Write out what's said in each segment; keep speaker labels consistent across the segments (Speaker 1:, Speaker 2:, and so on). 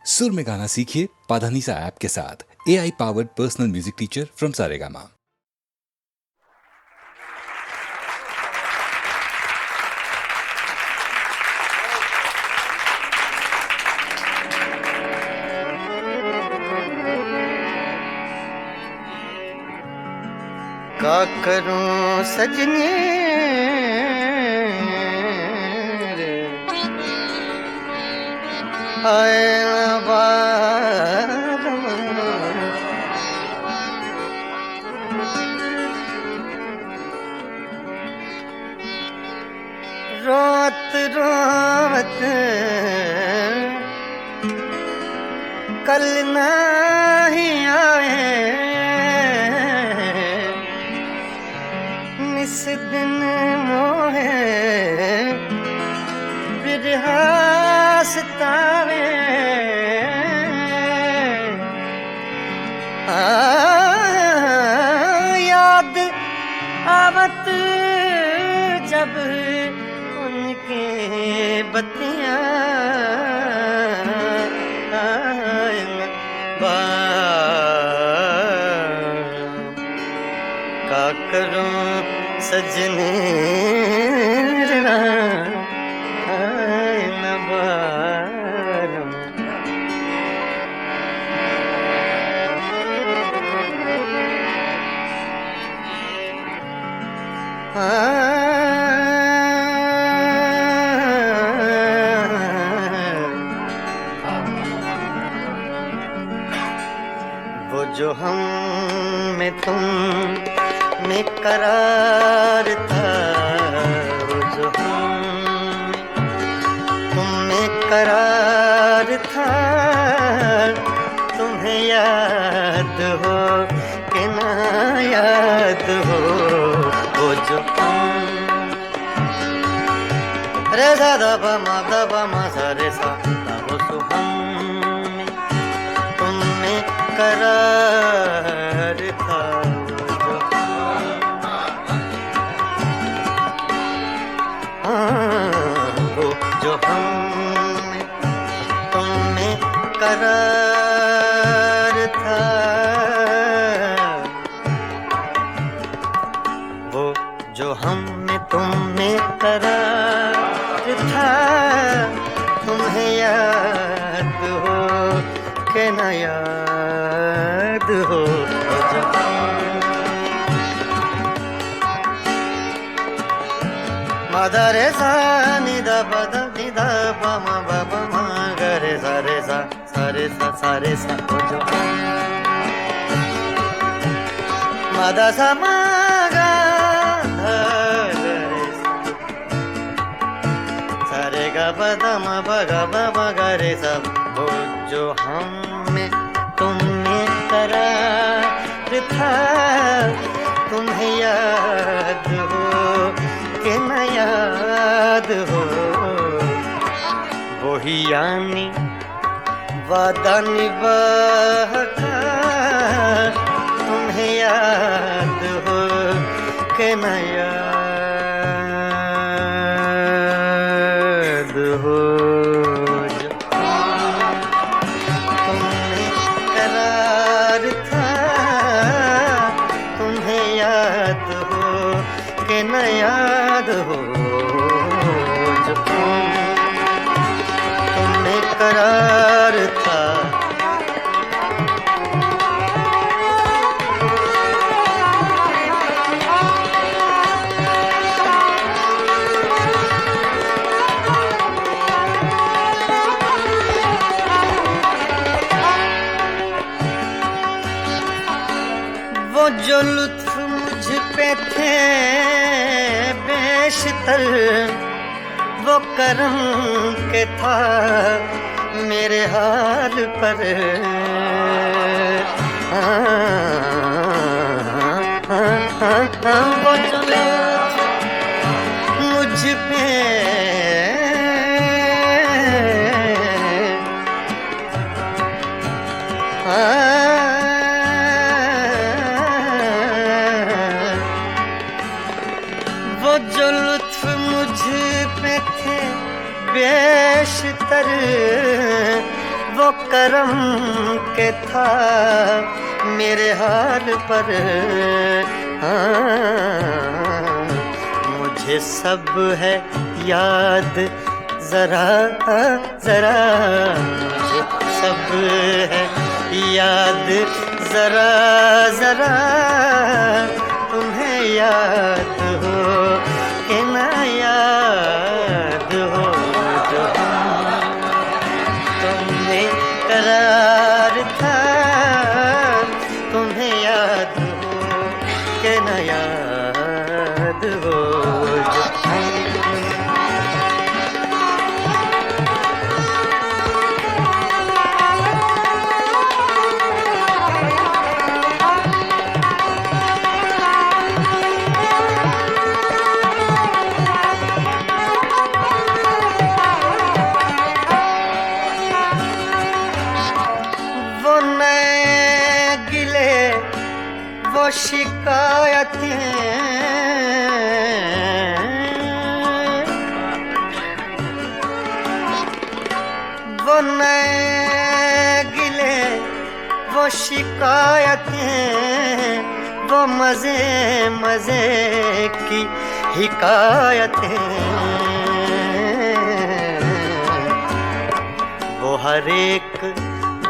Speaker 1: सुर में गाना सीखिए पाधानीसा ऐप के साथ। AI powered personal music teacher from Saregama.
Speaker 2: का करूं सजनी आए रोत रोत कल नहीं आए निस दिन मोहे बिरहासतावे याद आवत जब उनके बत्तियां का करूं सजने वो जो हम में तुम में करार था, वो जो हम तुम में करार था, तुम्हें याद हो कि ना याद हो। वो जो हम रे सा दा प म सा रे सा दा वो सो हम में तुम में करार था, वो जो हम तुम में करार था, वो जो हम में तुम में करार था, तुम्हें याद हो कि ना याद हो। दा रे सा नि दा प दा नि दा प म ब प म ग रे सा रे सा सा रे सा सा रे सा। वो जो म दा सा म ग ध रे सा रे ग प द म प ग प म ग रे सा। वो जो हम में तुम में करार था, तुम्हें याद हो कि न याद हो। वही यानी वादा निभाता, तुम्हें याद हो कि न याद हो। तुम्हें करार था, तुम्हें याद हो कि न याद हो। जो तुम्हें करार था, वो जो लुत्फ मुझ पे थे बेशतर, वो करम के था मेरे हाल पर। वो जो लुत्फ मुझ पे वो जो लुत्फ मुझ पे थे बेशतर, वो वो करम के था मेरे हाल पर। मुझे सब है याद जरा जरा, मुझे सब है याद जरा जरा। तुम्हें याद हो कि ना याद हो जो तुमने करार था। तुम्हें याद हो कि ना याद हो जो वो शिकायतें वो नए गिले वो शिकायतें वो मजे मजे की हिकायतें वो हर एक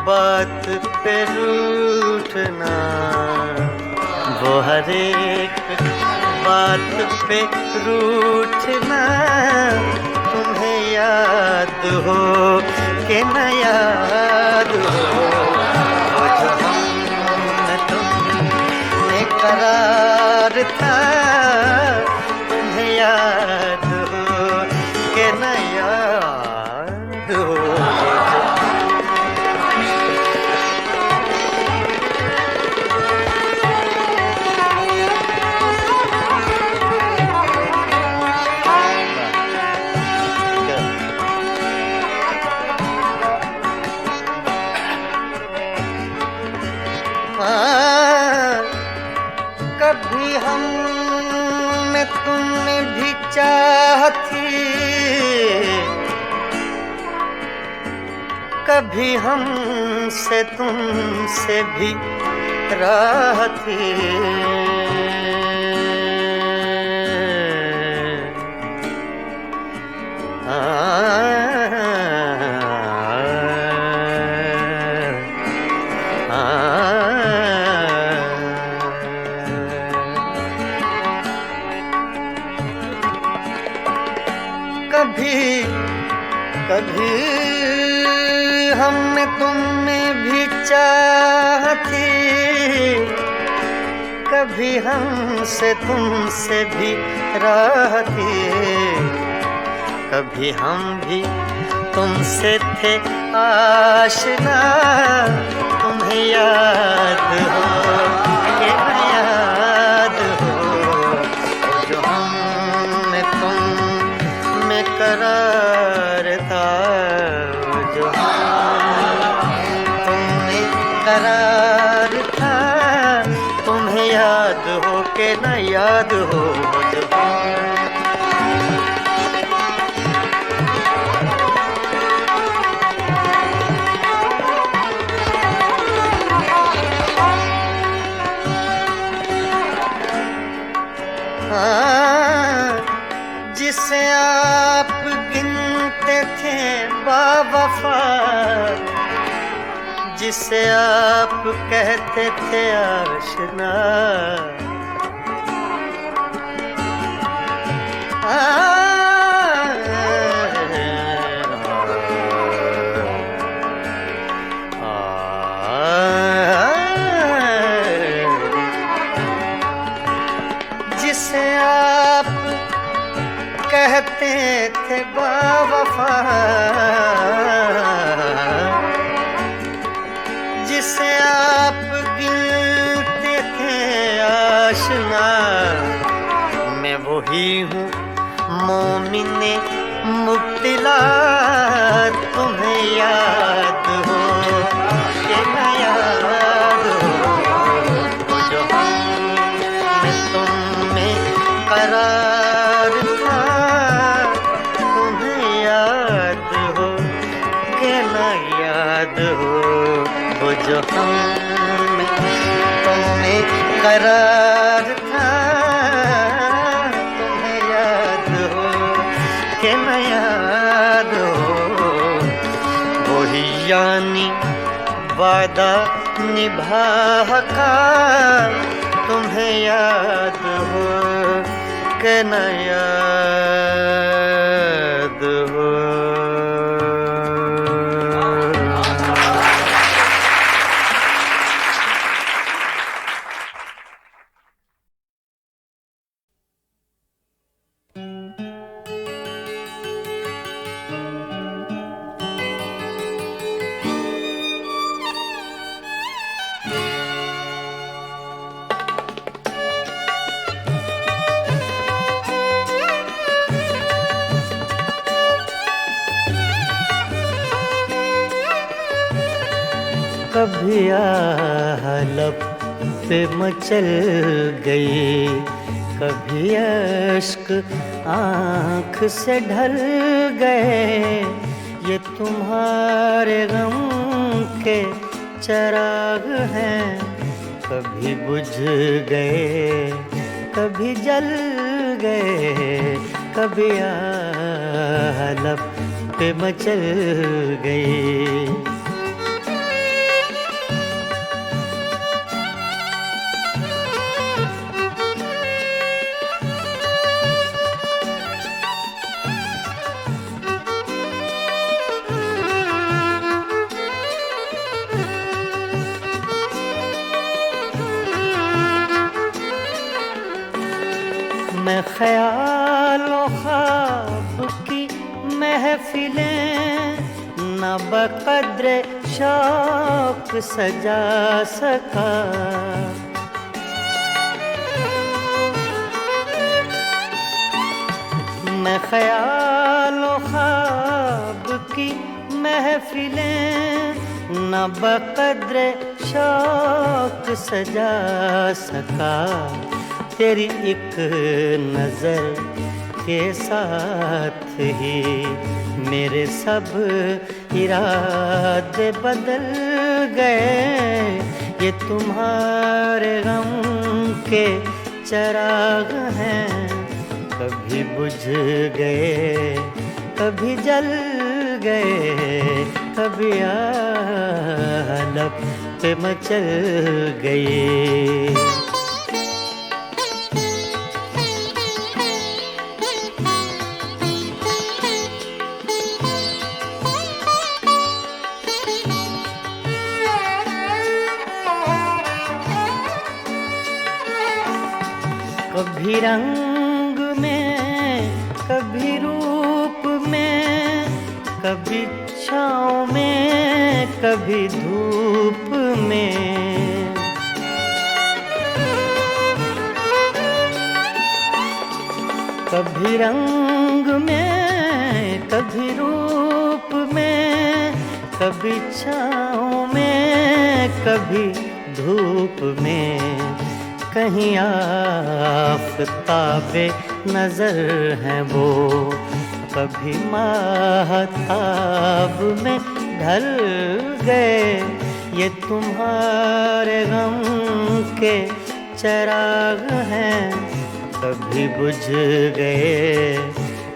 Speaker 2: बात पे रूठना वो हर एक बात पे रूठना। तुम्हें याद हो कि न याद हो वो जो हमने तुमने करार था। तुम्हें याद हो कि न याद हो कभी हम में तुमने भी चाह थी, कभी हमसे तुमसे भी राह थी। कभी कभी हमने तुम में भी चाह थी, कभी हमसे तुमसे भी राह थी। कभी हम भी तुमसे थे आशना। तुम्हें याद हो कि न याद हो जो हमने तुम में करार था, जो तुमने करार था। तुम्हें याद हो कि न याद हो जो जिसे आप गिनते थे बावफा, जिसे आप कहते थे आशना। जिसे आप कहते थे बावफा, जिसे आप गिनते थे आशना। मैं वही हूँ मोमिने मुब्तिला। तुम्हें याद हो कि न याद हो जो हमने तुम में करार था। तुम्हें याद हो कि न याद हो, वो जो हम में तुम में करार था, तुम्हें याद हो कि न याद हो, वही यानी वादा निभा का, तुम्हें याद हो कि न याद हो। कभी लब पे मचल गई, कभी अश्क आँख से ढल गए, ये तुम्हारे गम के चराग हैं, कभी बुझ गए कभी जल गए, कभी लब पे मचल गई। मैं ख्यालों ख्वाब की महफिलें न बक़द्र शौक सजा सका, मैं ख्यालों ख्वाब की महफिलें न बक़द्र शौक सजा सका, तेरी एक नज़र के साथ ही मेरे सब इरादे बदल गए, ये तुम्हारे गम के चराग हैं, कभी बुझ गए कभी जल गए, कभी लब पे मचल गए। कभी रंग में कभी रूप में, कभी छाँव में कभी धूप में, कभी रंग में कभी रूप में, कभी छाँव में कभी धूप में, कहीं आफ़ताबे नज़र हैं वो, कभी माहताब में ढल गए, ये तुम्हारे गम के चराग हैं, कभी बुझ गए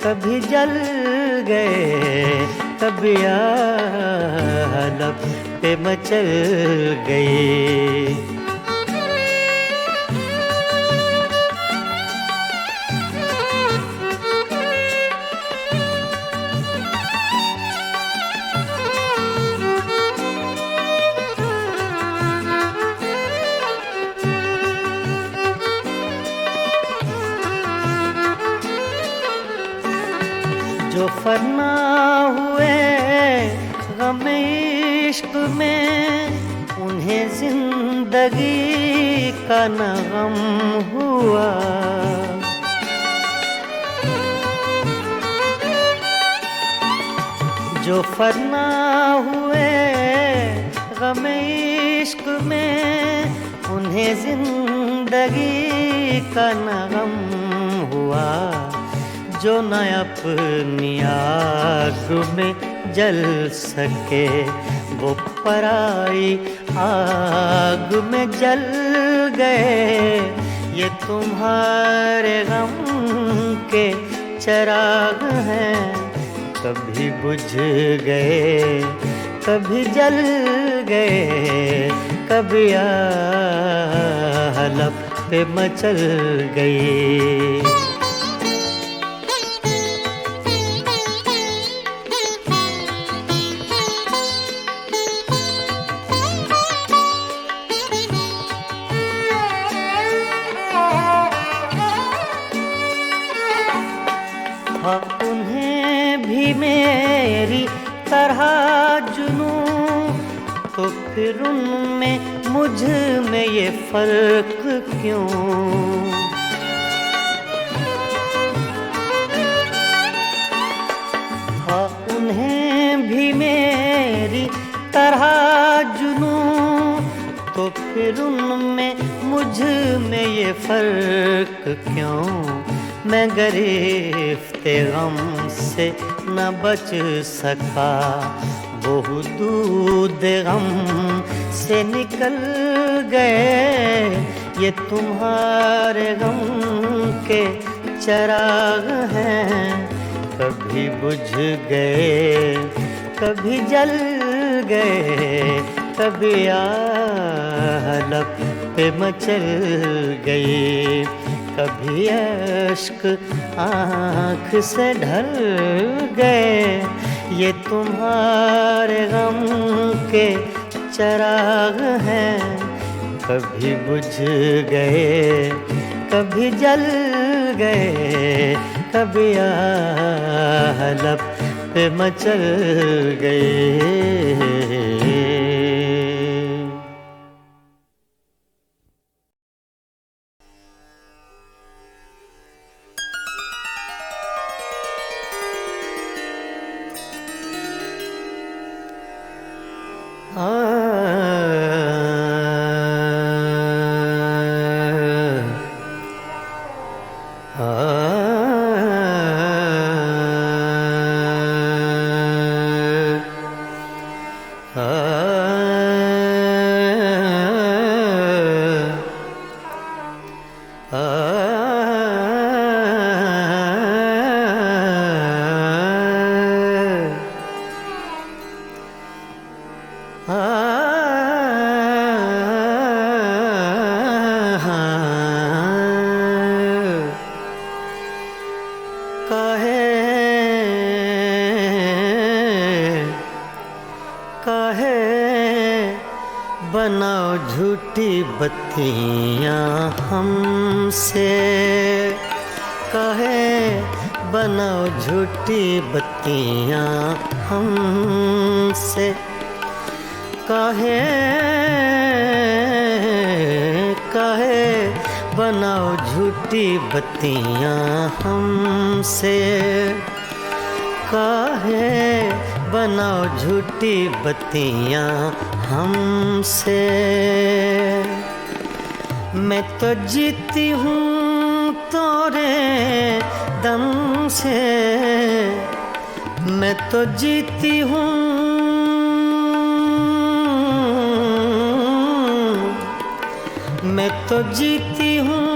Speaker 2: कभी जल गए, कभी लब पे मचल गए। जो फना हुए गम इश्क में, उन्हें जिंदगी का न गम हुआ, जो फना हुए गम इश्क में, उन्हें जिंदगी का न गम हुआ, जो न अपनी आग में जल सके, वो पराई आग में जल गए। ये तुम्हारे गम के चिराग हैं, कभी बुझ गए कभी जल गए, कभी लब पे मचल गए। हाँ, उन्हें भी मेरी तरह जुनूं, तो फिर उनमें मुझ में ये फर्क क्यों? हाँ, उन्हें भी मेरी तरह जुनूं, तो फिर उनमें मुझ में ये फर्क क्यों? मैं गिरफ्ते गम से न बच सका, वो दूध गम से निकल गए। ये तुम्हारे गम के चिराग हैं, कभी बुझ गए कभी जल गए, कभी लब पे मचल गए, कभी अश्क आँख से ढल गए। ये तुम्हारे गम के चिराग हैं, कभी बुझ गए कभी जल गए, कभी लब पे मचल गए। बनाओ झूठी बत्तियां हमसे, कहे बनाओ झूठी बत्तियां हमसे, कहे बनाओ झूठी बत्तियां हमसे, कहे बनाओ झूठी बत्तियां हमसे। मैं तो जीती हूँ तोरे दम से, मैं तो जीती हूँ, मैं तो जीती हूँ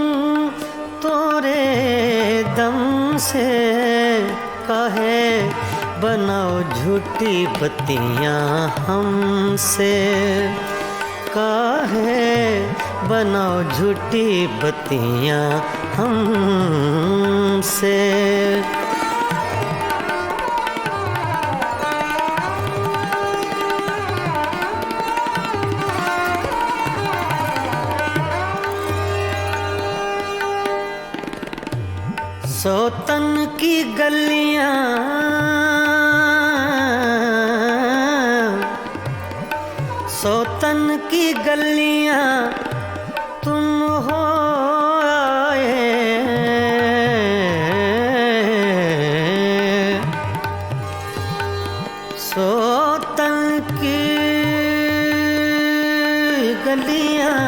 Speaker 2: तोरे दम से, काहे बनाओ झूठी बत्तियां हमसे, काहे बनाओ झूठी बत्तियां हमसे। सोतन की गलियां, सोतन की गलियां तुम हो आए, सोतन की गलियां,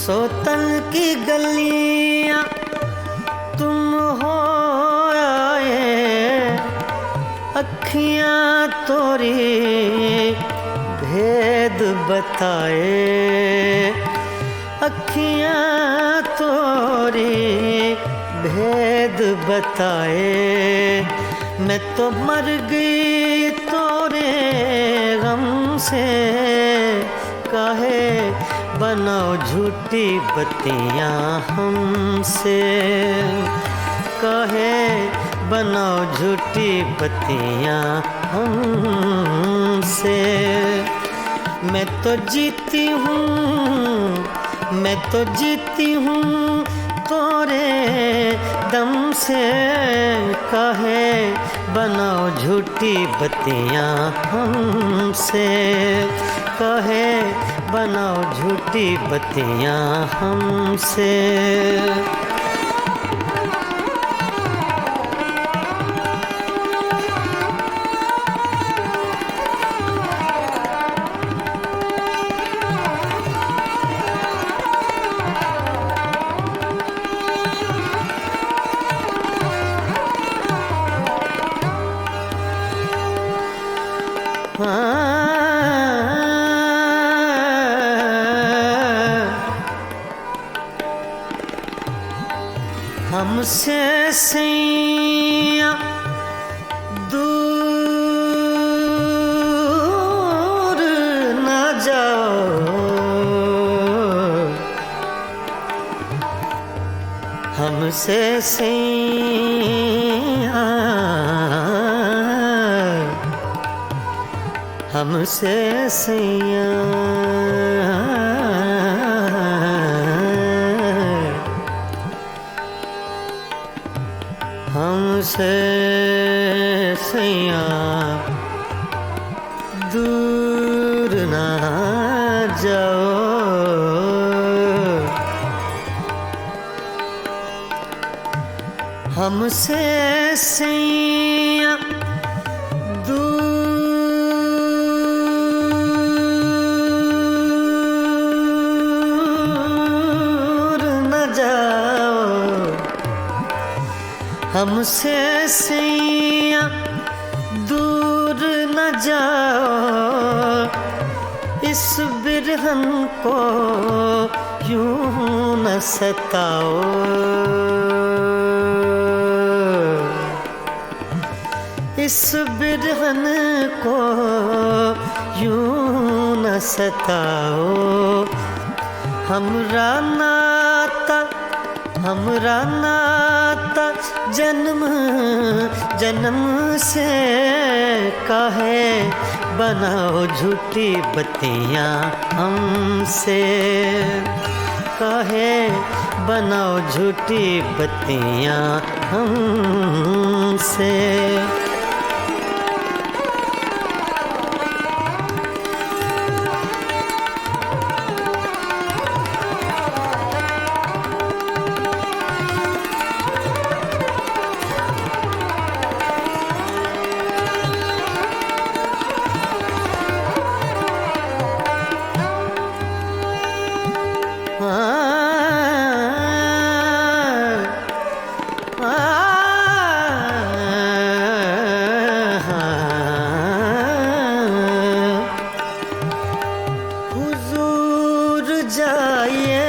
Speaker 2: सोतन की गलियां तुम हो आए, अखियाँ तोरी भेद बताए, अखियाँ तोरी भेद बताए। मैं तो मर गई तोरे गम से, काहे बनाओ झूठी बत्तियाँ हमसे, काहे बनाओ झूठी बत्तियाँ हमसे। मैं तो जीती हूँ, मैं तो जीती हूँ तोरे दम से, काहे बनाओ झूठी बत्तियाँ हमसे, काहे बनाओ झूठी बत्तियाँ हमसे। हमसे सैया दूर न जाओ, हमसे सैया, हमसे सैया, हमसे सैया दूर ना जाओ। हमसे सैया दूर न जाओ, हमसे सैया दूर न जाओ। इस बिरहन को यूं न सताओ, इस बिरहन को यूं न सताओ। हमरा नाता, हमरा नाता जन्म जन्म से, काहे बनाओ झूठी बत्तियाँ हमसे, काहे बनाओ झूठी बत्तियाँ हमसे। हुजूर जाइए,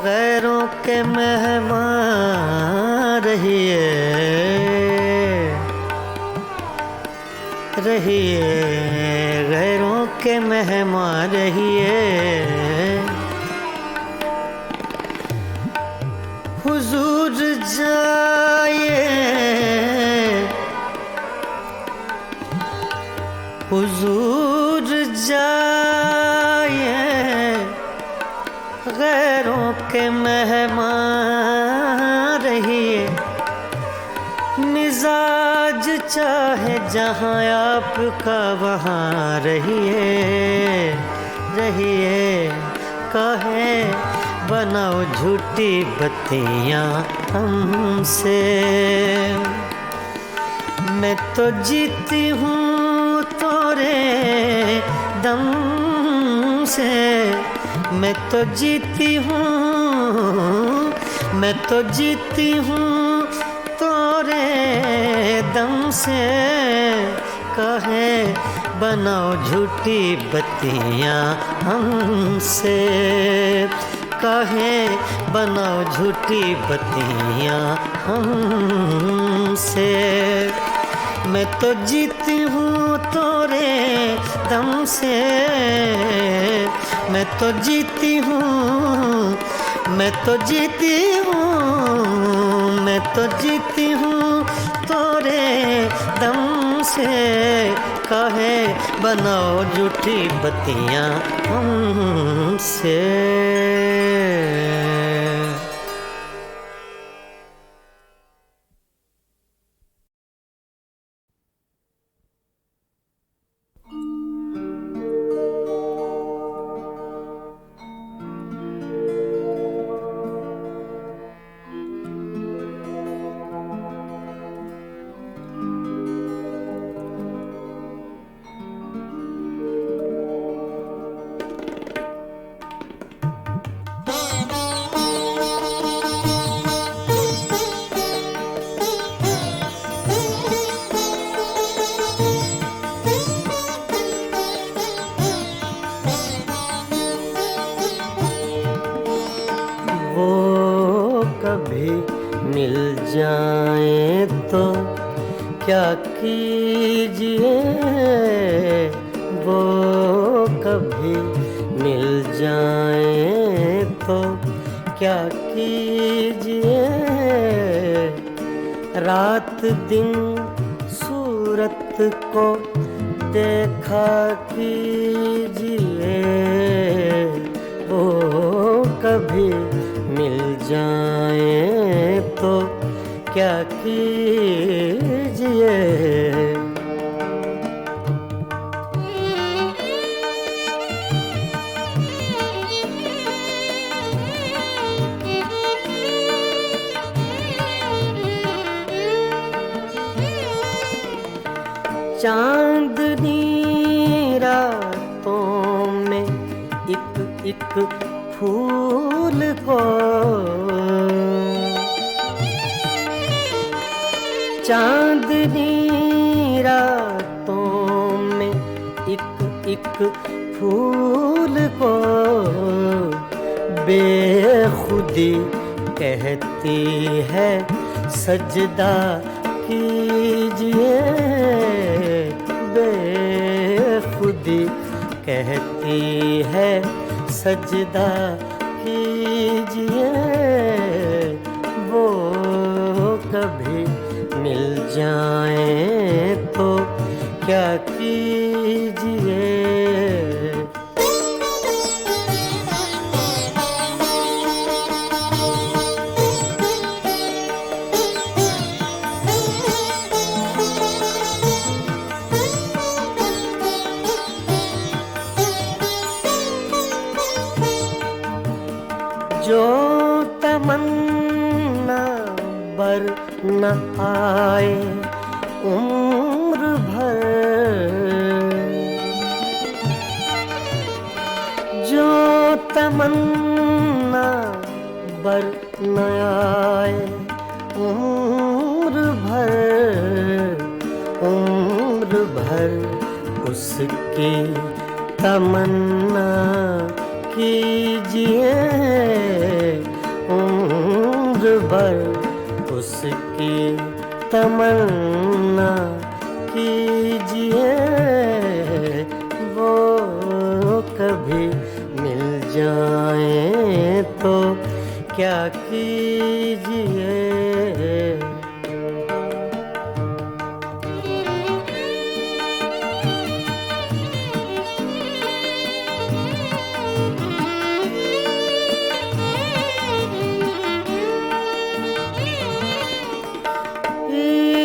Speaker 2: गैरों के मेहमान रहिए, रहिए गैरों के मेहमान रहिए। हुजूर जाइए, हुजूर जाइए, गैरों के मेहमान रहिए। मिजाज चाहे जहाँ आपका वहाँ रहिए, रहिए काहे बनाओ झूठी बत्तियाँ हमसे। मैं तो जीती हूँ तोरे दम से, मैं तो जीती हूँ, मैं तो जीती हूँ तोरे दम से कहे बनाओ झूठी बत्तियां हमसे, कहे बनाओ झूठी बत्तियां हमसे। मैं तो जीती हूँ तोरे दम से, मैं तो जीती हूँ, मैं तो जीती हूँ, मैं तो जीती हूँ तोरे दम से। कहे बनाओ झूठी बत्तियां हमसे। कभी मिल जाए तो क्या कीजिए, वो कभी मिल जाए तो क्या कीजिए। रात दिन सूरत को देखा कीजिए, वो कभी मिल जाए तो क्या कीजिए। चांदनी रातों में एक एक फूल को, चांदनी रातों में एक एक फूल को बेखुदी कहती है सजदा कीजिए। बेखुदी कहती है सजदा कीजिए, वो कभी मिल जाए तो क्या कीजिए। जो तमन्ना बर न आए उम्र भर, जो तमन्ना बर न आए उम्र भर, उम्र भर उसकी तमन्ना कीजिए। उम्र भर उसकी तमन्ना कीजिए, वो कभी मिल जाए तो क्या कीजिए।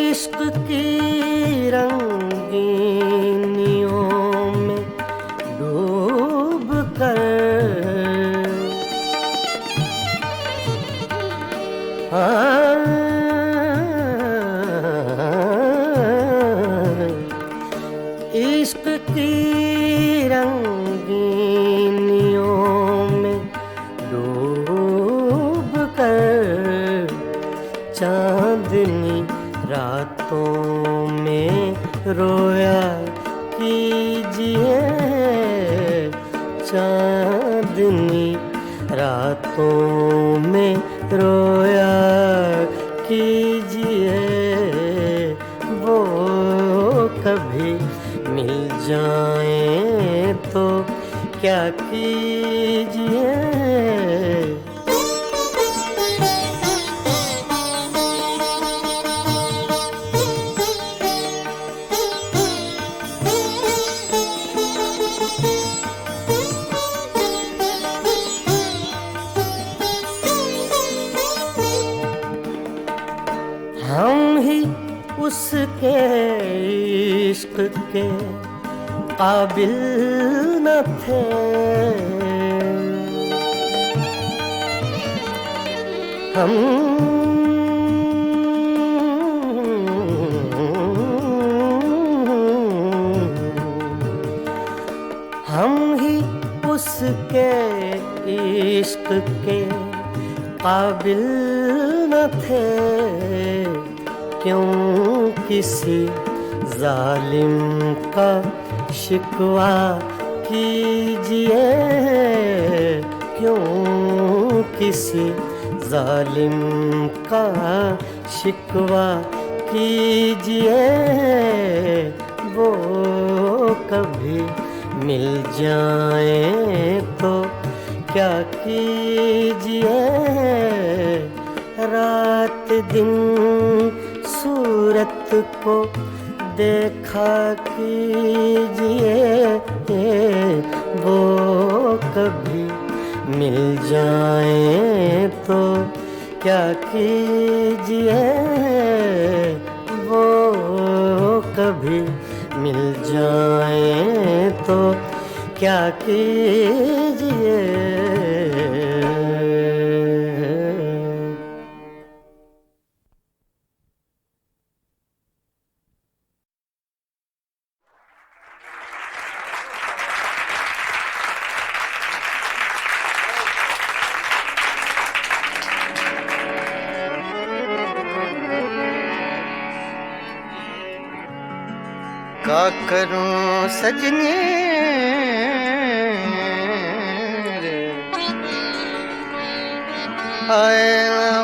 Speaker 2: इश्क की रंगीनियों में डूब कर, इश्क की रंगीनियों में डूब कर चांदनी रातों रोया कीजिए, चांदनी रातों में रोया कीजिए, वो कभी मिल जाए तो क्या कीजिए। हम ही उसके इश्क के काबिल न थे, हम ही उसके इश्क के काबिल न थे, क्यों किसी जालिम का शिकवा कीजिए, क्यों किसी जालिम का शिकवा कीजिए, वो कभी मिल जाए तो क्या कीजिए। रात दिन सूरत को देखा कीजिए, वो कभी मिल जाए तो क्या कीजिए, वो कभी मिल जाए तो क्या कीजिए। का करूं सजनी रे, आए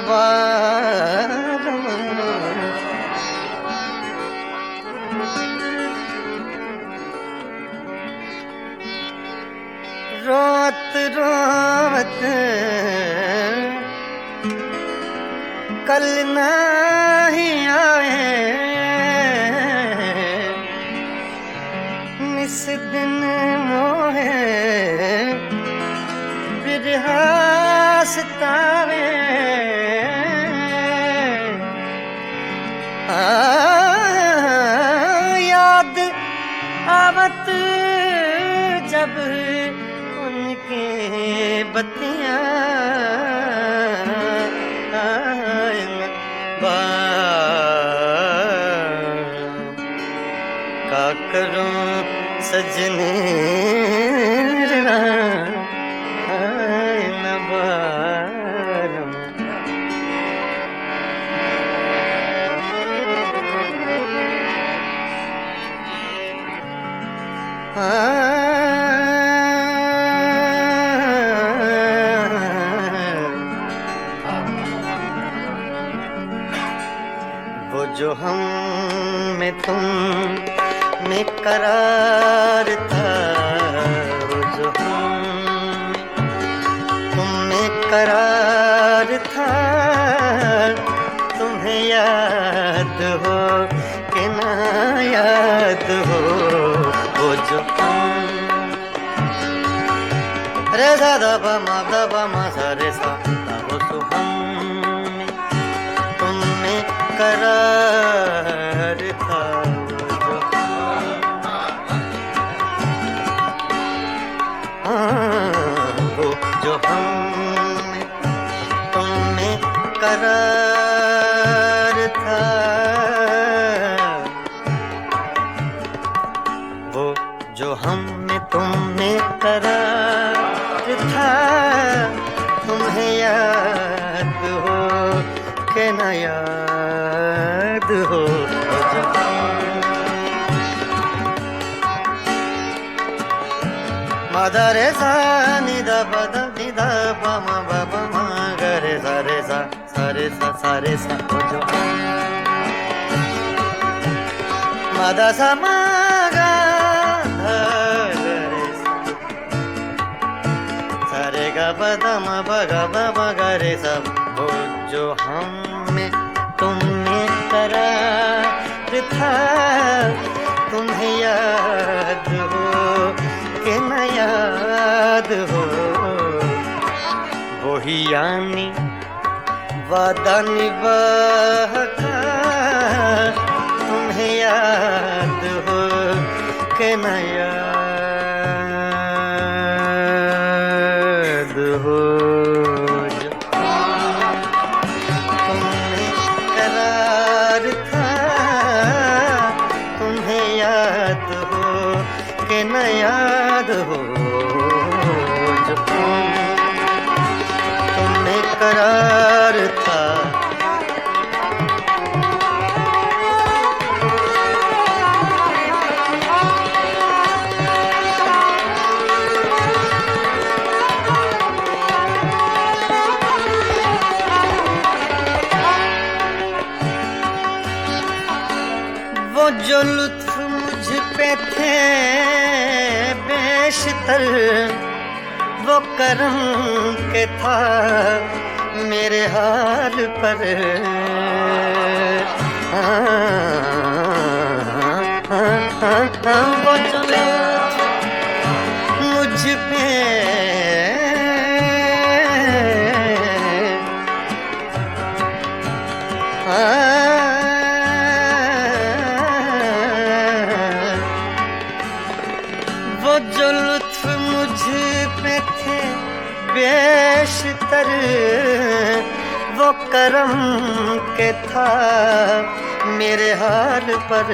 Speaker 2: बारम, रोत रोत कल नहीं आए, इस दिन मोहे बिरहा सतावे, याद आवत जब उनके बत्तियां, का करूं सजने न बारम, वो जो हम में तुम में करार था, वो जो हम तुम में करार था, तुम्हें याद हो कि ना याद हो, वो जो हम रे सा दा मा सा रे सा, वो जो हम में तुम में करार था, वो जो हम तुम में करार था, वो जो हम में तुम में करार था, तुम्हें याद हो कि न याद हो, वो जो हम दा रे सा नि दा प दा नि दा प म प प म ग रे सा रे सा सा रे सा सा रे सा ओ जो म दा सा म ग ध रे सा रे ग प द म प ग प प ग रे सा वो जो हमने तुमने करार था तुम्हें याद हो कि न याद हो वही यानी वादा निभाका तुम्हें याद हो कि न याद हो तुम्हें करार था तुम्हें याद हो कि न याद हो जो तुम्हें करार था वो जो लुत्फ मुझ पे थे बेशतर वो करम के था मेरे हाल पर वो जो लुत्फ मुझ पे वो जो लुत्फ मुझ पे थे बेशतर वो करम के था मेरे हाल पर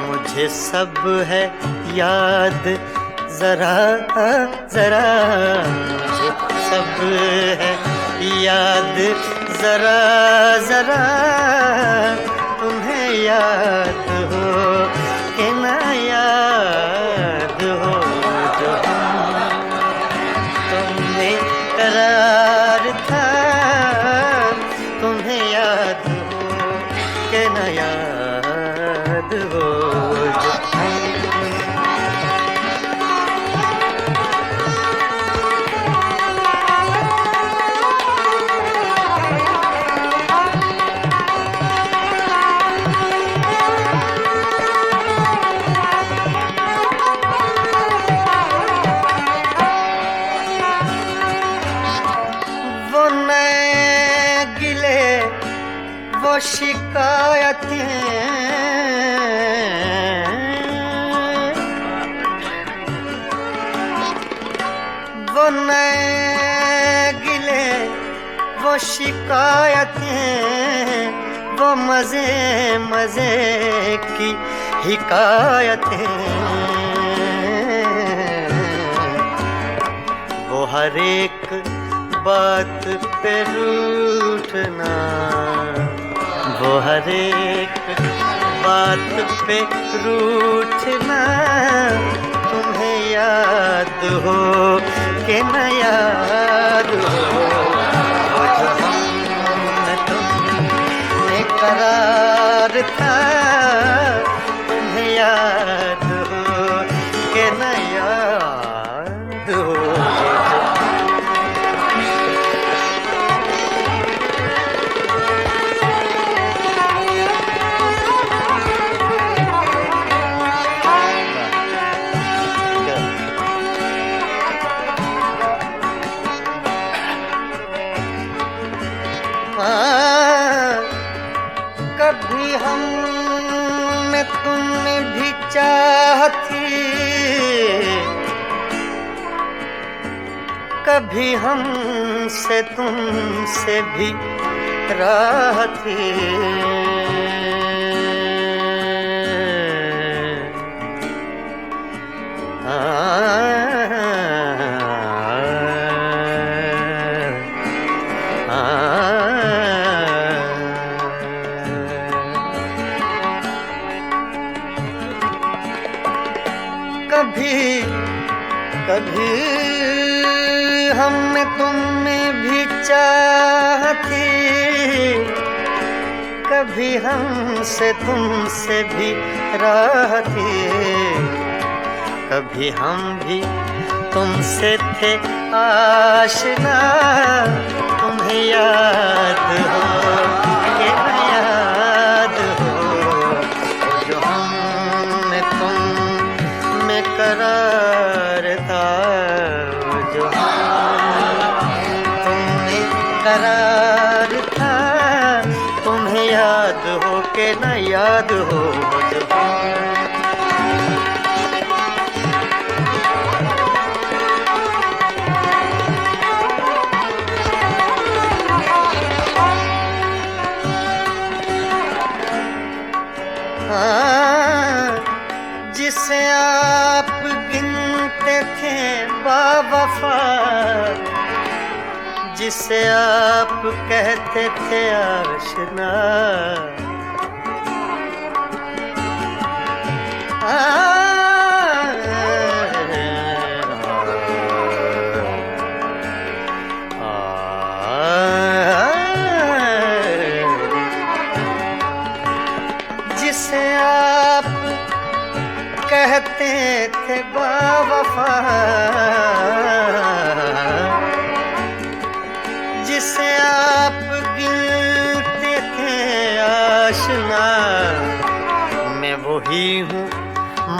Speaker 2: मुझे सब है याद जरा जरा मुझे सब है याद जरा जरा तुम्हें याद हो कि न याद हो जो तुमने करार था तुम्हें याद हो कि न याद हो जो वो शिकायतें वो नए गिले वो शिकायतें वो मजे मजे की हिकायतें वो हर एक बात पे रूठना वो हर एक बात पे रूठना तुम्हें याद हो कि न याद हो वो जो हमने तुमने करार था तुम्हें याद हो कि न याद हो कभी हम में तुमने भी चाहती कभी हम से तुमसे भी राहती कभी हम में तुम में भी चाह थी, कभी हमसे तुमसे भी राह थी, कभी हम भी तुमसे थे आशना, तुम्हें याद हो कि न याद हो, जो हम में तुम में करार था, जो हम तुम में करार था, तुम्हें याद हो कि न याद हो, जो जिसे आप गिनते थे बावफा, जिसे आप कहते थे आशना, जिसे आप कहते थे बावफा, जिसे आप गिनते थे आशना, मैं वही हूँ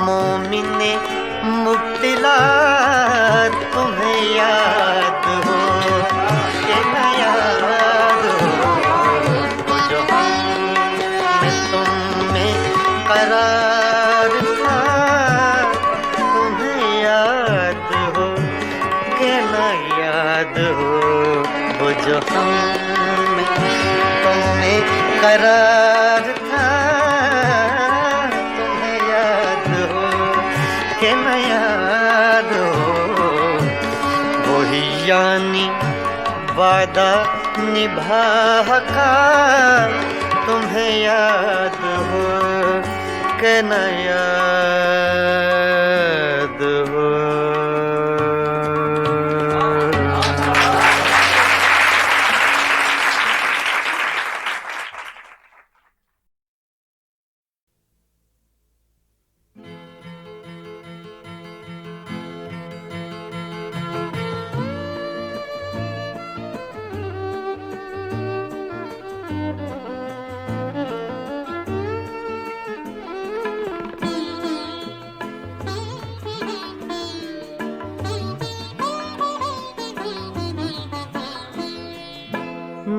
Speaker 2: मोमिने मुब्तिला, तुम्हें याद हो कि न याद हो, जो मैं तुम में करार था, तुम्हें याद हो कि न याद हो, वो जो हम तुम में करार था, तुम्हें याद हो कि न याद हो, वही यानी वादा निभा का, तुम्हें याद हो कि न याद हो।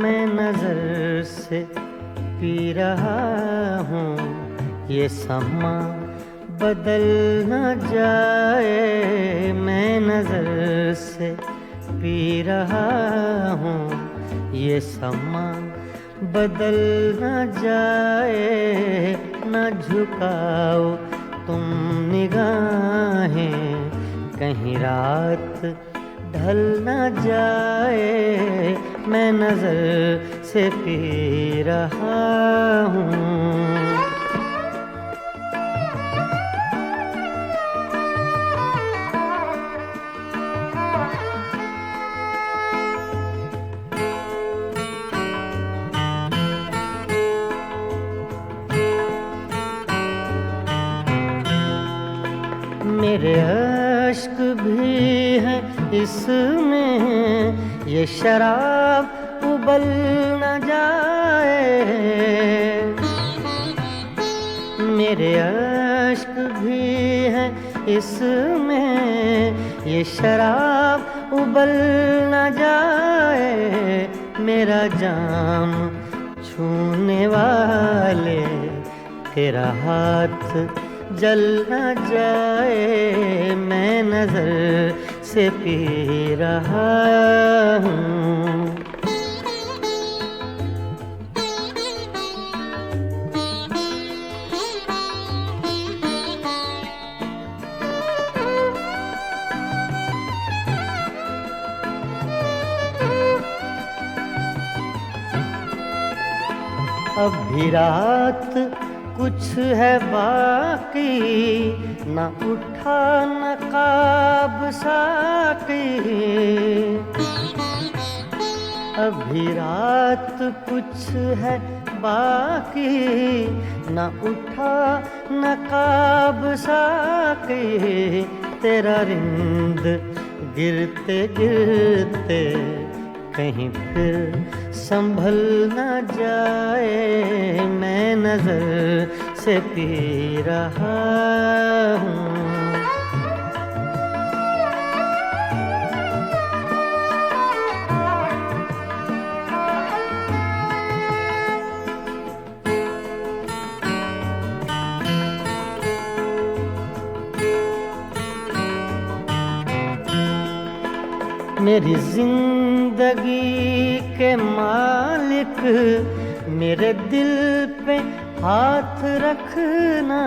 Speaker 2: मैं नजर से पी रहा हूँ, ये समा बदल न जाए, मैं नजर से पी रहा हूँ, ये समा बदल न जाए, न झुकाओ तुम निगाहें, कहीं रात ढल न जाए, मैं नजर से पी रहा हूँ। मेरे अश्क भी हैं इसमें, ये शराब उबल न जाए, मेरे अश्क भी हैं इसमें, ये शराब उबल न जाए, मेरा जाम छूने वाले तेरा हाथ जल न जाए, मैं नजर से पी रहा हूँ। अब भी रात कुछ है बाकी, न उठा नकाब साकी। अभी रात कुछ है बाकी, न उठा नकाब साकी। तेरा रिंद गिरते गिरते कहीं फिर संभल न जाए, मैं नजर से पी रहा हूँ। मेरी जिंदगी के मालिक, मेरे दिल पे हाथ रखना।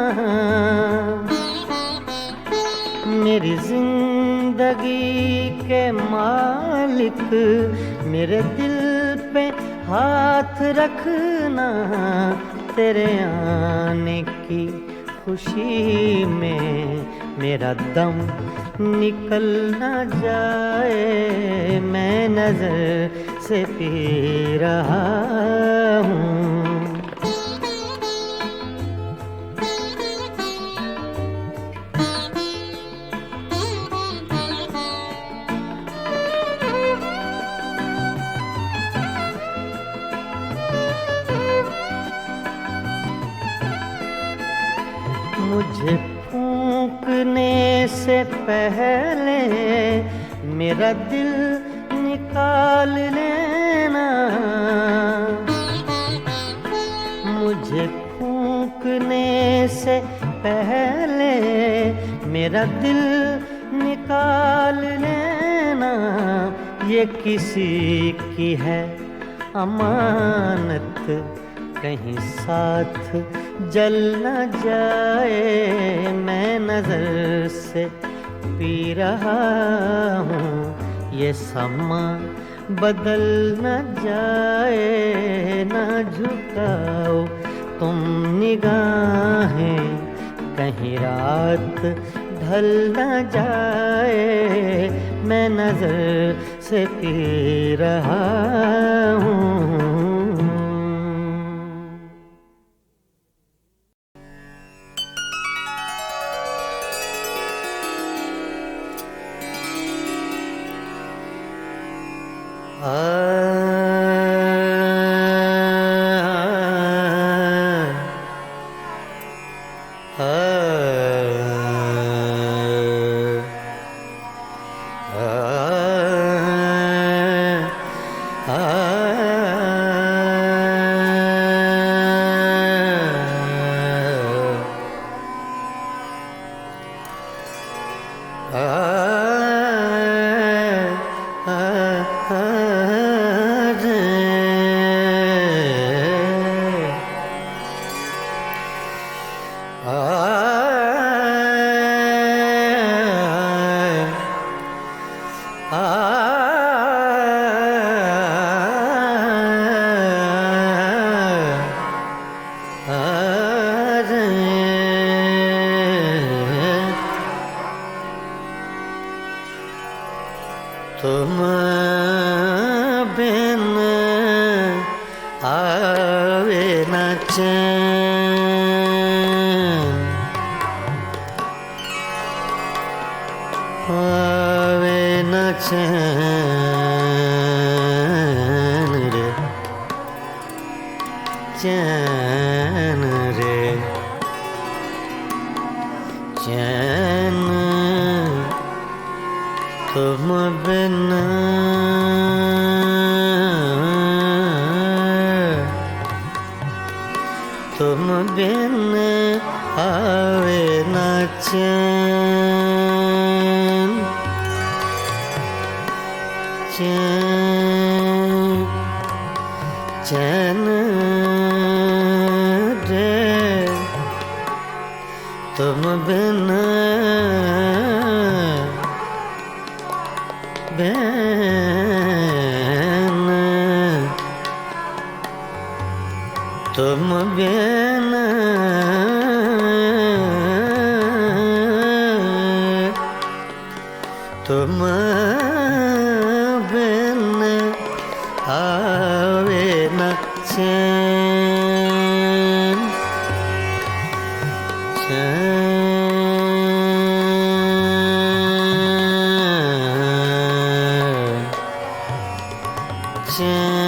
Speaker 2: मेरी जिंदगी के मालिक, मेरे दिल पे हाथ रखना। तेरे आने की खुशी में मेरा दम निकल न जाए, मैं नजर से पी रहा हूँ। मुझे फूंकने से पहले मेरा दिल निकाल लेना। मुझे फूंकने से पहले मेरा दिल निकाल लेना। ये किसी की है अमानत, कहीं साथ जल न जाए, मैं नजर से पी रहा हूँ। ये समा बदल न जाए, ना झुकाओ तुम निगाहें, कहीं रात ढल न जाए, मैं नजर से पी रहा हूँ। तुम बिन आवे न चैन, आवे न चैन रे, चैन रे, चैन तुम बिन तुम बिन आवे न चैन, चैन चैन रे तुम बिन बिन तुम बिन तुम बिन आवे न चैन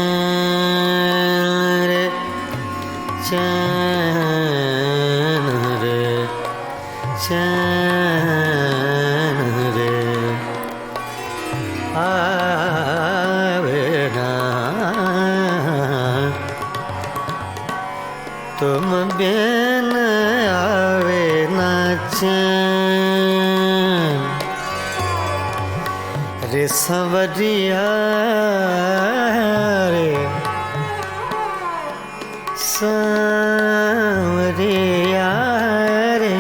Speaker 2: चैन रे चैन रे चैन रे आवे ना तुम बिन आवे ना चैन रे संवरिया रे सांवरिया रे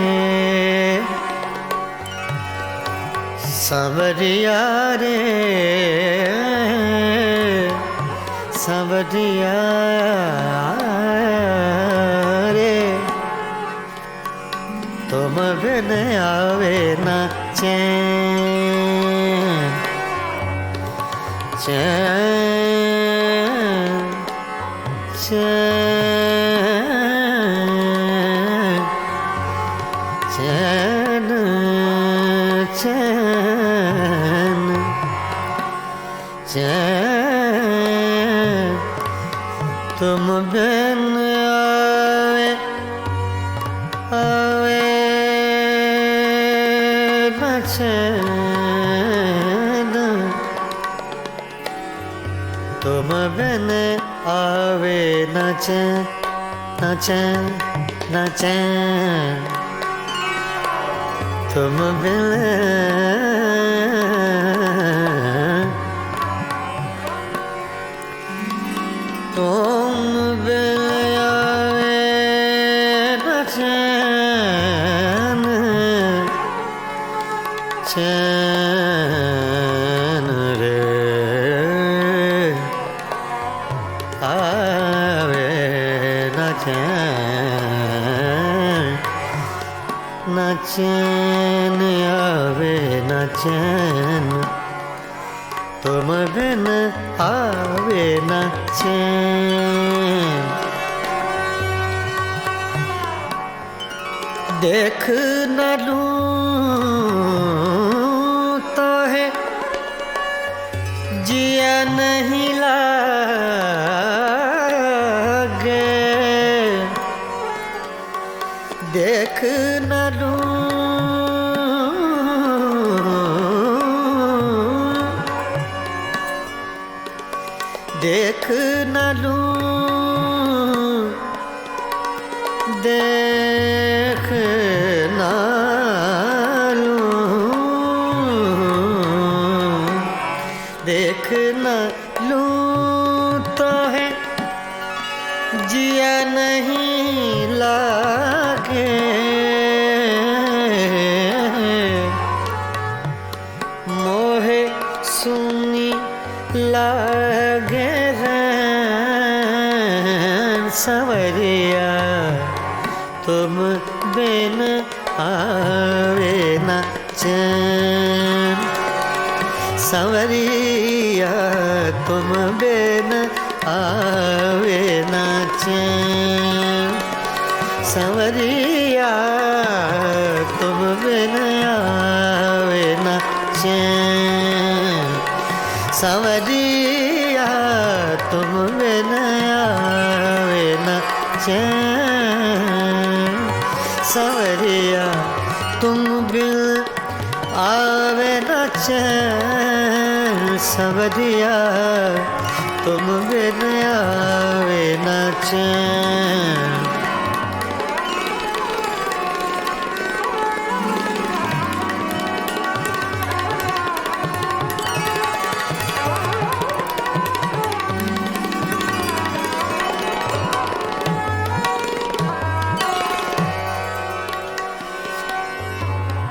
Speaker 2: सांवरिया रे सांवरिया रे तुम बिन आवे ना चैन चैन चैन चैन चैन चैन तुम बिन आवे आवे न चैन तुम बिन आवे न चैन न चैन न चैन तुम बिन तुम बिन आवे न चैन चैन रे आवे न चैन न चैन आवे न चैन तुम बिन आवे न चैन देख न लूं तो है जिया नहीं लागे देख न लूं देख न लूं देख न लूं देख न लूं तो है जिया नहीं लागे मोहे सुनी लागे संवरिया तुम बिन आवे न चैन संवरिया तुम बिन आवे न चैन संवरिया तुम बिन आवे न चैन संवरिया तुम बिन आवे न चैन संवरिया तुम बिन आवे न चैन संवरिया तुम बिन आवे न चैन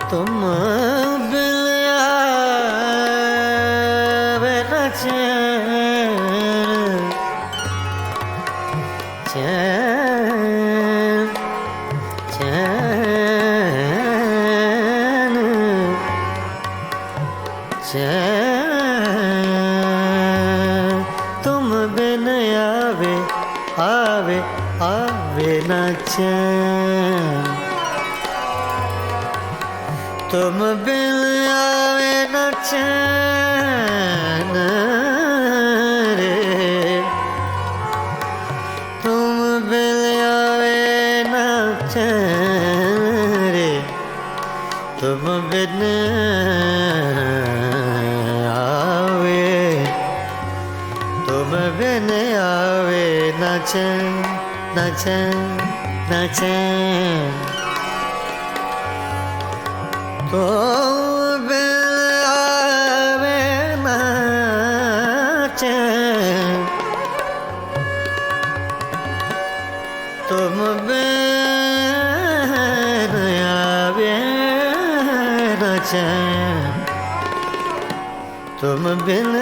Speaker 2: तुम बिन आवे न चैन चैन न चैन, तुम बिन आवे न चैन रे, तुम बिन आवे न चैन रे, तुम बिन आवे, तुम बिन आवे न चैन, न चैन, न चैन, तुम बिन आवे न चैन, तुम बिन आवे न चैन, तुम बिन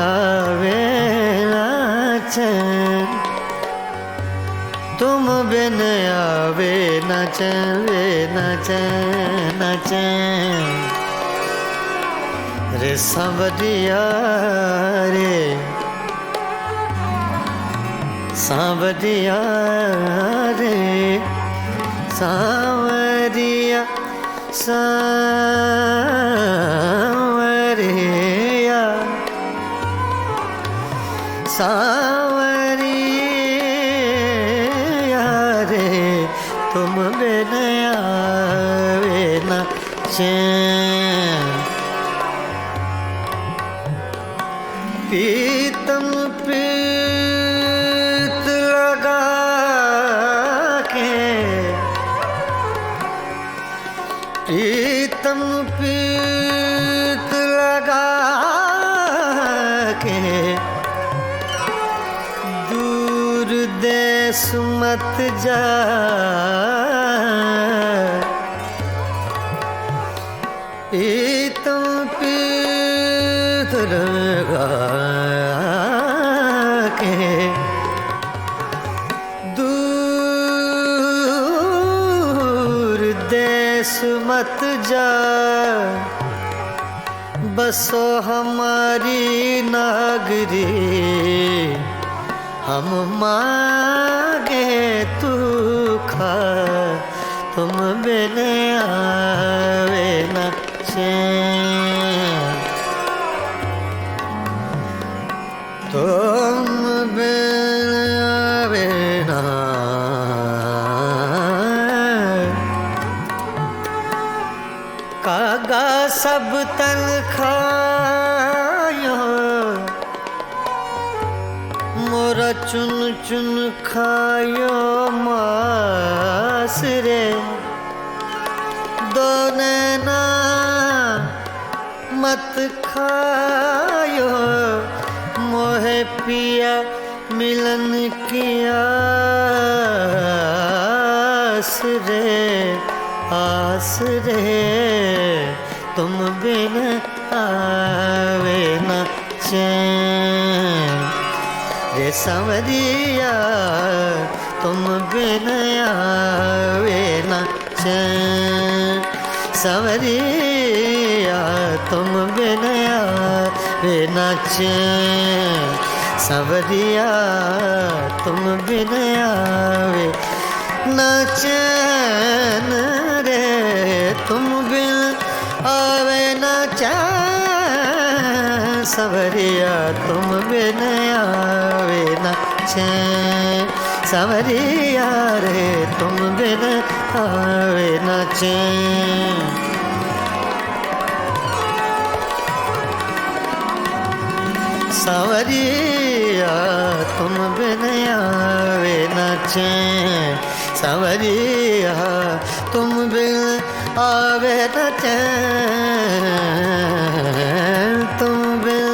Speaker 2: आवे न चैन, तुम बिन आवे न चैन, न चैन, न चैन रे सांवरिया रे, सांवरिया रे, सांवरिया, सांवरिया, सांवरिया रे, तुम बिन आवे न चैन, पीतम प्रीत लगा के, प्रीतम प्रीत लगा के, दूर देश मत जा, प्रीतम प्रीत लगा के, दूर देश मत जा, बसो हमारी नागरी, हम मांगे तू खा, तुम बिन आवे न चैन, तुम बिन आवे न, कागा सब तन खायो, मोरा चुन चुन खायो मास रे, दो नैना मत खायो, मोहे पिया मिलन की आस रे, आस रे, तुम बिन आवे न चैन रे सांवरिया, तुम बिन आवे न चैन, सांवरिया, तुम बिन आवे न चैन, सांवरिया, तुम बिन आवे न चैन रे, तुम बिन आवे न चैन, सांवरिया, तुम बिन आवे न चैन, सांवरिया रे, तुम बिन आवे न चैन, सांवरिया, तुम बिन आवे न चैन, सांवरिया, तुम बिन आवे न चैन, तुम बिन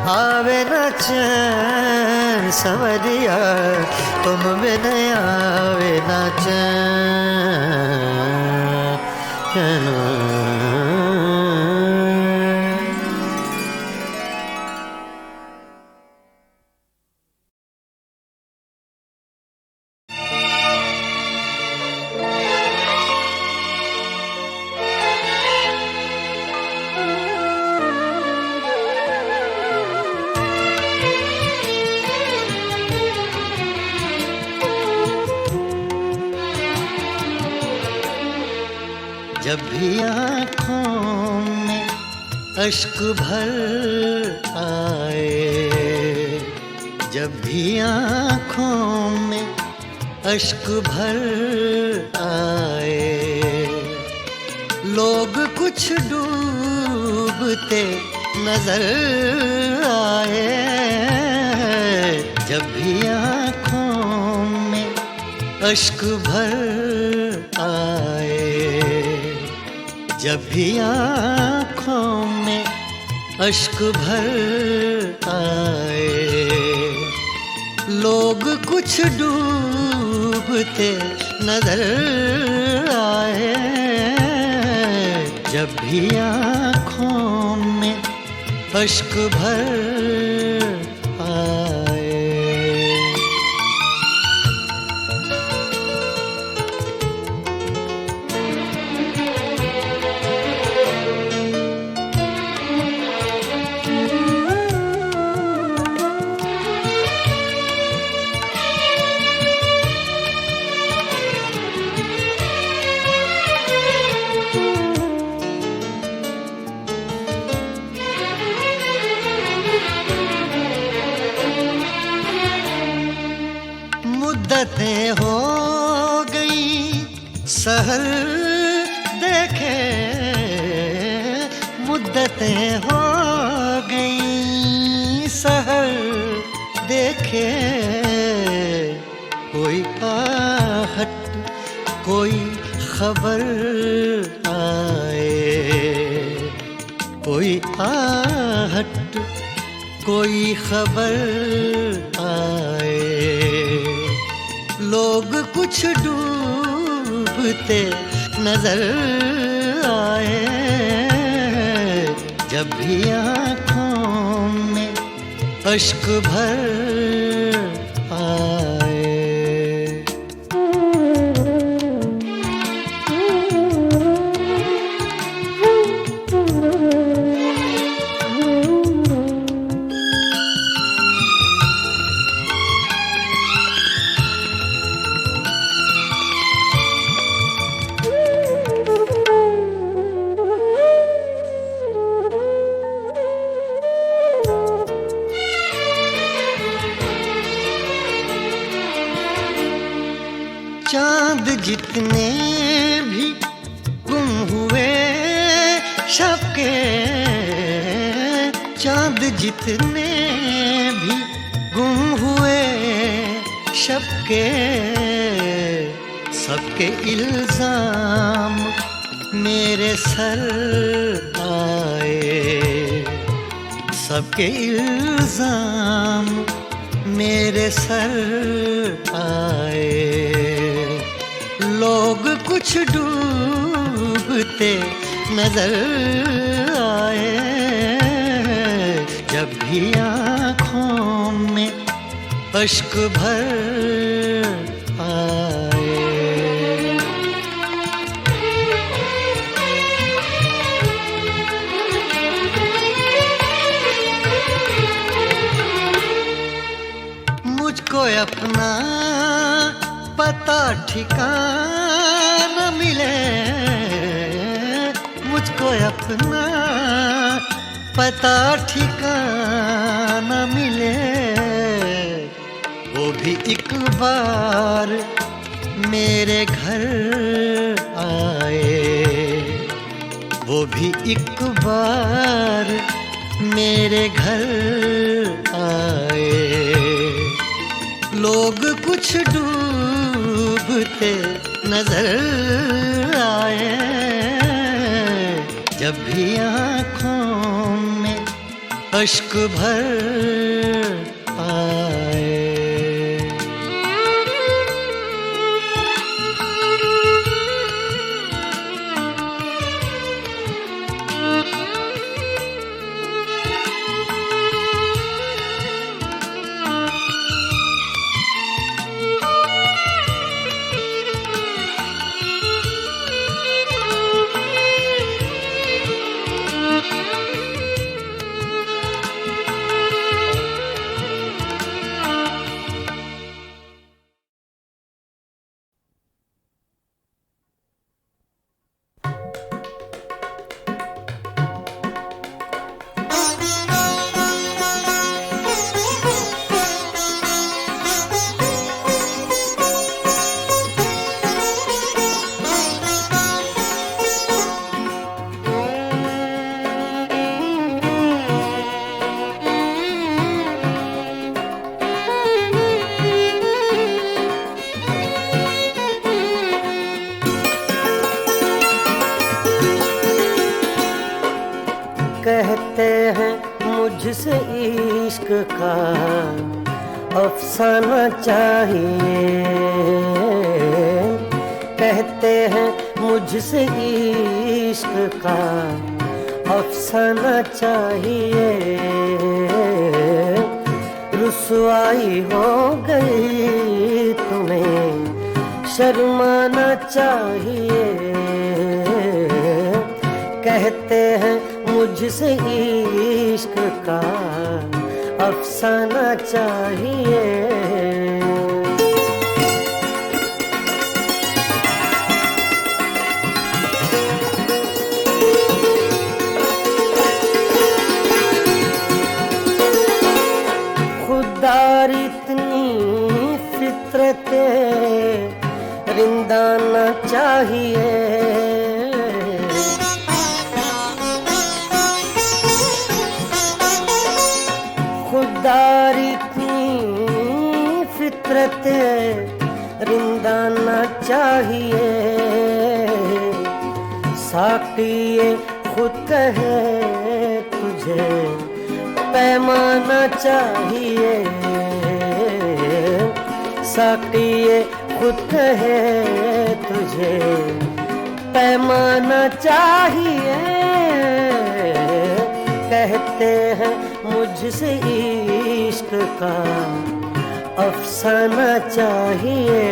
Speaker 2: आवे न चैन, सांवरिया, तुम बिन आवे न चैन। जब भी आँखों में अश्क भर आए, जब भी आँखों में अश्क भर आए, लोग कुछ डूबते नजर आए। जब भी आँखों में अश्क भर आए, जब भी आँखों में अश्क भर आए, लोग कुछ डूबते नजर आए। जब भी आँखों में अश्क भर आए। मुद्दतें हो गई सहर देखे, मुद्दतें हो गई सहर देखे, कोई आहट कोई खबर आए, कोई आहट कोई खबर आए, लोग कुछ डूबते नजर आए। जब भी आँखों में अश्क भर आए। चांद जितने भी गुम हुए शब के, चांद जितने भी गुम हुए शब के, सबके इल्जाम मेरे सर आए, सबके इल्जाम मेरे सर आए, लोग कुछ डूबते नजर आए। जब भी आँखों में अश्क भर आए। मुझको अपना पता ठिकाना मिले, मुझको अपना पता ठिकाना मिले, वो भी एक बार मेरे घर आए, वो भी एक बार मेरे घर आए, लोग कुछ डूबते नजर आए। जब भी आँखों में अश्क भर आए। मुझसे इश्क का अफसाना चाहिए। कहते हैं मुझसे इश्क का अफसाना चाहिए। रुसवाई हो गई तुम्हें शर्माना चाहिए। कहते हैं मुझसे इश्क का अफसाना चाहिए। खुदार इतनी फितरते रिंदाना चाहिए। खुदार इतनी फितरते रिंदाना चाहिए। साक़िए खुद कहे तुझे पैमाना चाहिए। साक़िए खुद कहे तुझे पैमाना चाहिए। कहते हैं मुझसे इश्क का अफसाना चाहिए।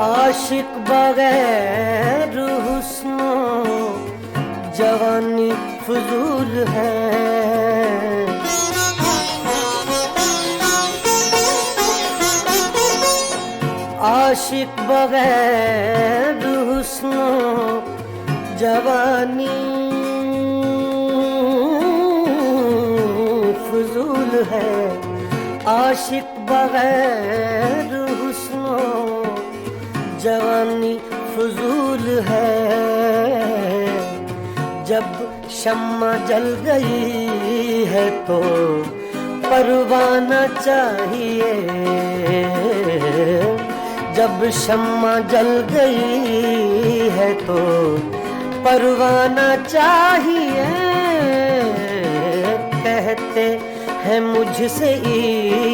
Speaker 2: आशिक बगैर हुस्नो जवानी फजूल है। आशिक बगैर हुस्नो जवानी फजूल है। आशिक बगैर हुस्नो जवानी फजूल है। जब शम्मा जल गई है तो परवाना चाहिए। जब शम्मा जल गई है तो परवाना चाहिए। कहते हैं मुझसे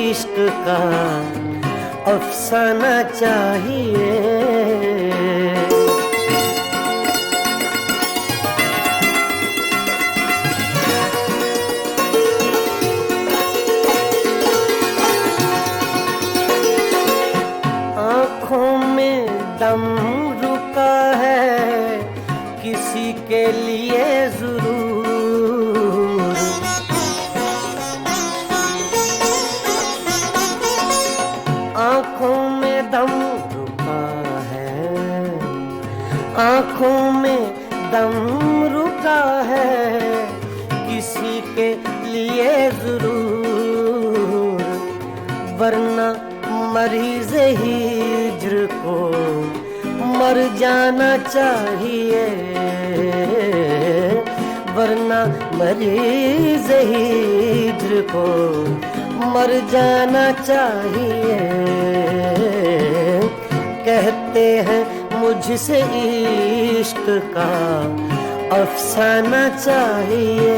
Speaker 2: इश्क का अफसाना चाहिए। आँखों में दम रुका है किसी के लिए जरूर। आँखों में दम रुका है, आँखों में दम रुका है किसी के लिए जरूर। वरना मरीज़ हिज्र को मर जाना चाहिए। वरना मरीज़ हिज्र को मर जाना चाहिए। कहते हैं मुझसे इश्क का अफसाना चाहिए।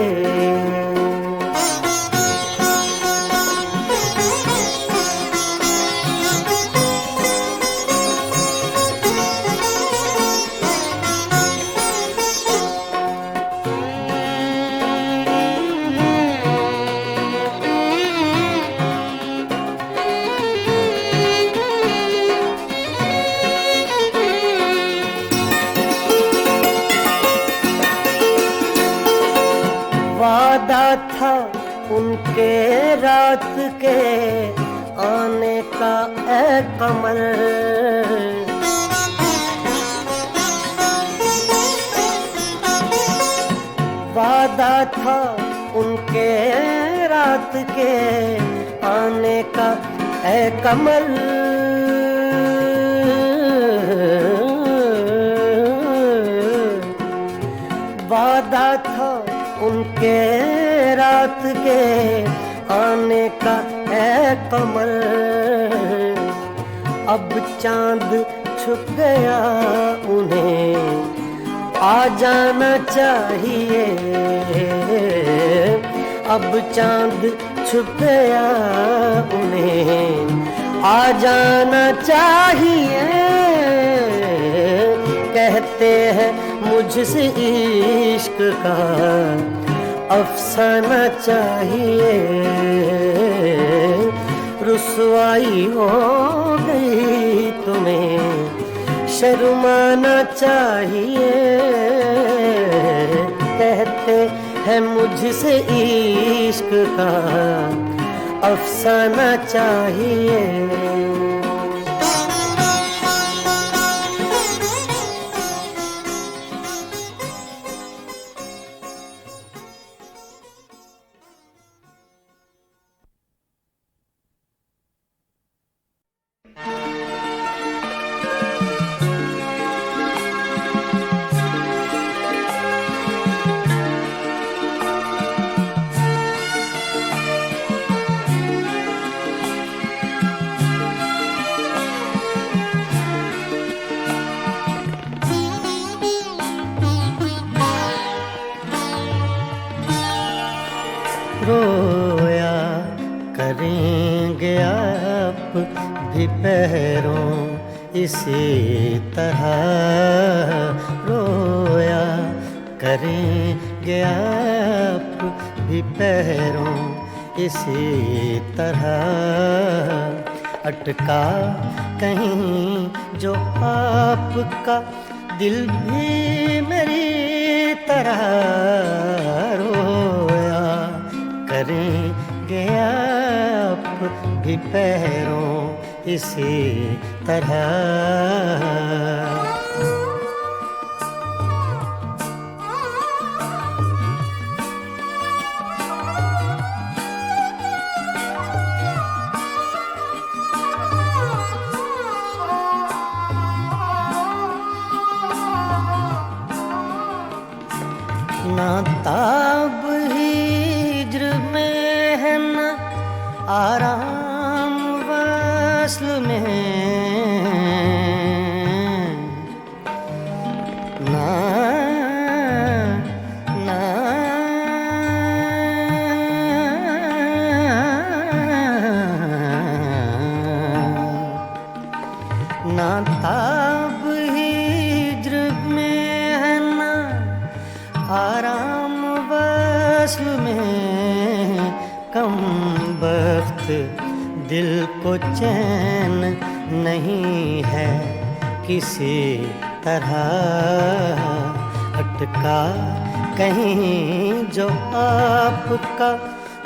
Speaker 2: वादा था उनके रात के आने का ऐ कमर। वादा था उनके रात रात के आने का ऐ कमल, वादा था उनके रात के आने का ऐ कमल। अब चांद छुप गया उन्हें आ जाना चाहिए। अब चांद छुप गया उन्हें आ जाना चाहिए। कहते हैं मुझसे इश्क का अफसाना चाहिए। रुसवाई हो गई तुम्हें शर्माना चाहिए। कहते हैं मुझसे इश्क का अफसाना चाहिए। रोया करेंगे आप भी पैरों इसी तरह। रोया करेंगे आप भी पैरों इसी तरह। अटका कहीं जो आपका दिल भी मेरी तरह। रोया करेंगे आप भी पैरों इसी तरह। ना ताब हिज्र में है ना आराम वस्ल में। ना ना ना ताब हिज्र में है ना आराम वस्ल में। कम बख्त दिल को चैन नहीं है किसी तरह। अटका कहीं जो आपका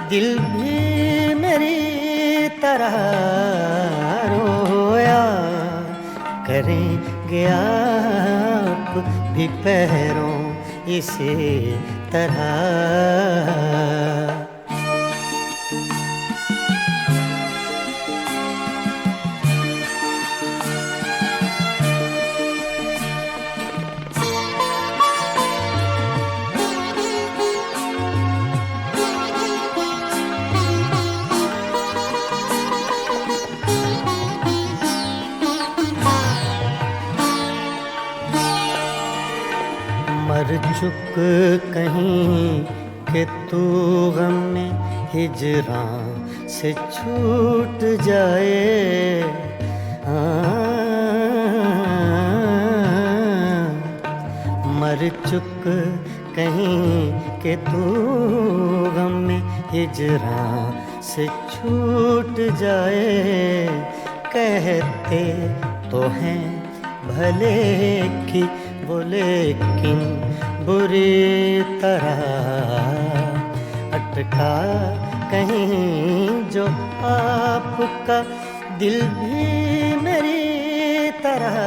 Speaker 2: दिल भी मेरी तरह। रोया करेंगे आप भी पैरों इसी तरह। मर चुक कहीं कि तू गम में हिजरां से छूट जाए। मर चुक कहीं कि तू गम में हिजरां से छूट जाए। कहते तो हैं भले की वो लेकिन बुरी तरह। अटका कहीं जो आपका दिल भी मेरी तरह।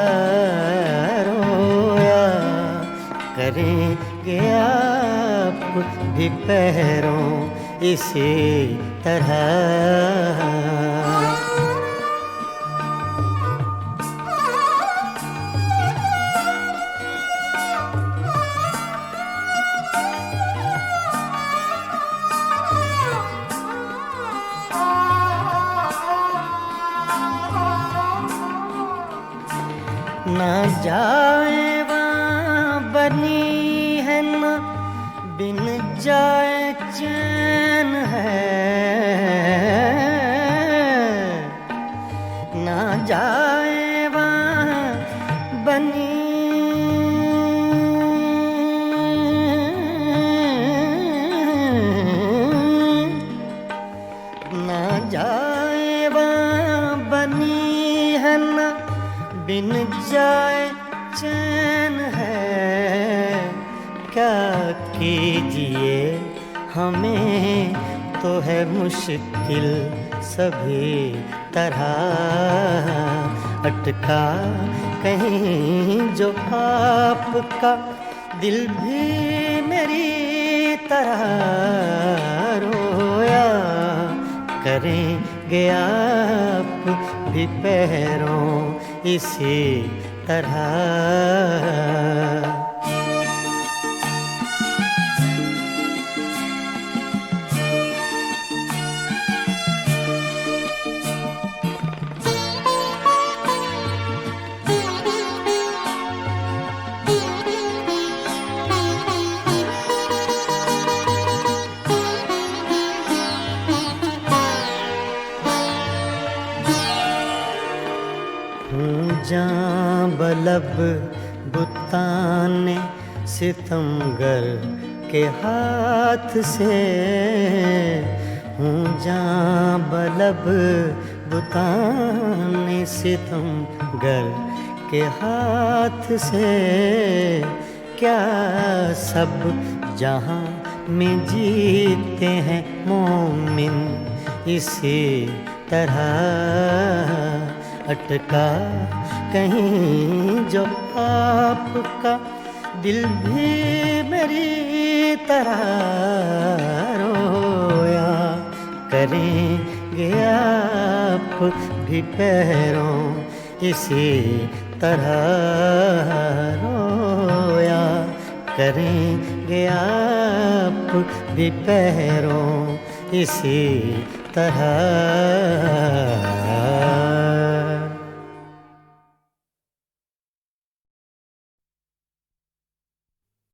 Speaker 2: रोया करेंगे आप भी पैरों इसी तरह। ना जाए वहाँ बनी है ना बिन जाए चैन है, ना जाए वहाँ बनी ना जाए वहाँ बनी है ना बिन जाए चैन है। क्या कीजिए हमें तो है मुश्किल सभी तरह, अटका कहीं जो आपका दिल भी मेरी तरह। रोया करेंगे आप भी पैरों इसी तरह। जां बलब बुताने सितमगर के हाथ से, हूँ जां बलब बुताने सितमगर के हाथ से। क्या सब जहाँ में जीते हैं मोमिन इसी तरह, अटका कहीं जो आपका दिल भी मेरी तरह। रोया करेंगे आप भी पैरों इसी तरह। रोया करेंगे आप भी पैरों इसी तरह।